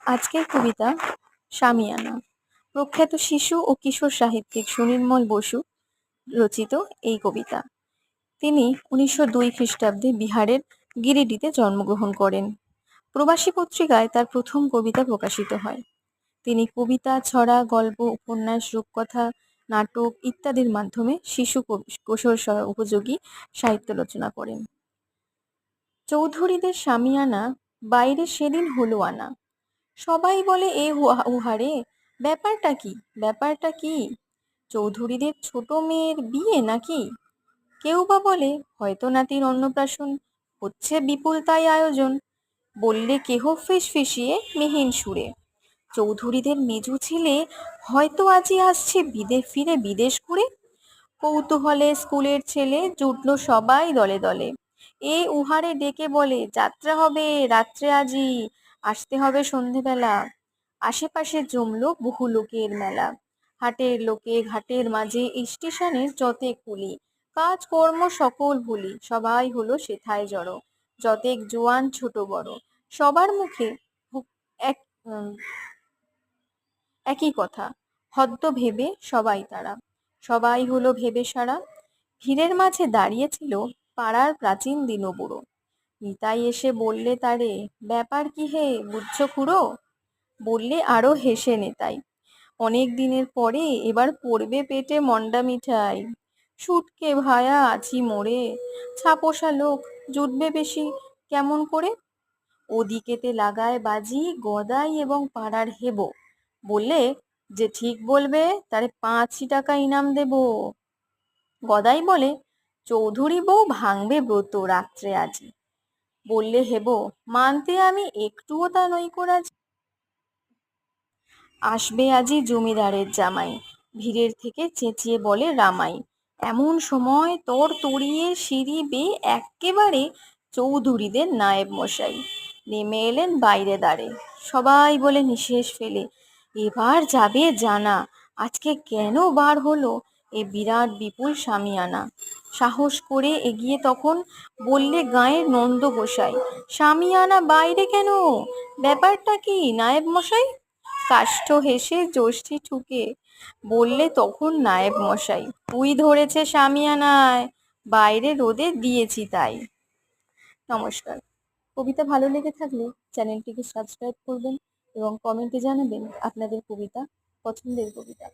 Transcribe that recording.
আজকের কবিতা শামিয়ানা। প্রখ্যাত শিশু ও কিশোর সাহিত্যিক সুনির্মল বসু রচিত এই কবিতা। তিনি 1902 খ্রিস্টাব্দে বিহারের গিরিডিতে জন্মগ্রহণ করেন। প্রবাসী পত্রিকায় তার প্রথম কবিতা প্রকাশিত হয়। তিনি কবিতা, ছড়া, গল্প, উপন্যাস, রূপকথা, নাটক ইত্যাদির মাধ্যমে শিশু কিশোর উপযোগী সাহিত্য রচনা করেন। চৌধুরীদের শামিয়ানা বাইরে সেদিন হলো আনা। সবাই বলে এ উহারে, ব্যাপারটা কি? চৌধুরীদের ছোট মেয়ের বিয়ে নাকি? কেউ বা বলে হয়তো নাতির অন্নপ্রাশন, হচ্ছে বিপুল তাই আয়োজন। বললে কেহ ফিসফিসিয়ে মিহিন সুরে, চৌধুরীদের মেজু ছেলে হয়তো আজই আসছে ফিরে বিদেশ ঘুরে। কৌতূহলে স্কুলের ছেলে জুটল সবাই দলে দলে, এ উহারে ডেকে বলে যাত্রা হবে রাত্রে আজই, আসতে হবে সন্ধেবেলা। আশেপাশে জমলো বহু লোকের মেলা, হাটের লোকে ঘাটের মাঝে স্টেশনের যতেক কুলি, কাজ কর্ম সকল ভুলি সবাই হলো সেথায় জড়ো। যতেক জোয়ান ছোট বড় সবার মুখে এক একই কথা, হদ্দ ভেবে সবাই হলো ভেবে সারা। ভিড়ের মাঝে দাঁড়িয়েছিল পাড়ার প্রাচীন দিনবুড়ো। নিতাই এসে বললে তারে, ব্যাপার কি হে বুঝছো খুড়ো? বললে আরো হেসে নেতাই, অনেক দিনের পরে এবার পড়বে পেটে মন্ডা মিঠাই। শুটকে ভায়া আছি মোরে, ছাপোষা লোক জুটবে বেশি কেমন করে? ওদিকেতে লাগায় বাজি গদাই এবং পাড়ার হেবো, বললে যে ঠিক বলবে তারে 5 টাকা ইনাম দেব। গদাই বলে, চৌধুরী বউ ভাঙবে ব্রত রাত্রে আজি। বললে হেবো, মানতে আমি একটুও তা নই রাজি। আসবে আজি জমিদারের জামাই, ভিড়ের থেকে চেঁচিয়ে বলে রামাই। এমন সময় তোর তড়িয়ে সিঁড়ি বেয়ে এক্কেবারে চৌধুরীদের নায়েব মশাই নেমে এলেন বাইরে দাঁড়ে। সবাই বলে নিঃশেষ ফেলে, এবার যাবে জানা আজকে কেন বার হলো এ বিরাট বিপুল শামিয়ানা। সাহস করে এগিয়ে তখন বললে গাঁয়ের নন্দ গোসাই, শামিয়ানা বাইরে কেন, ব্যাপারটা কি নায়েব মশাই? কাষ্ঠ হেসে যষ্টি ঠুকে বললে তখন নায়েব মশাই, তুই ধরেছে শামিয়ানায়, বাইরে রোদে দিয়েছি তাই। নমস্কার। কবিতা ভালো লেগে থাকলে চ্যানেলটিকে সাবস্ক্রাইব করবেন এবং কমেন্টে জানাবেন আপনাদের পছন্দের কবিতা।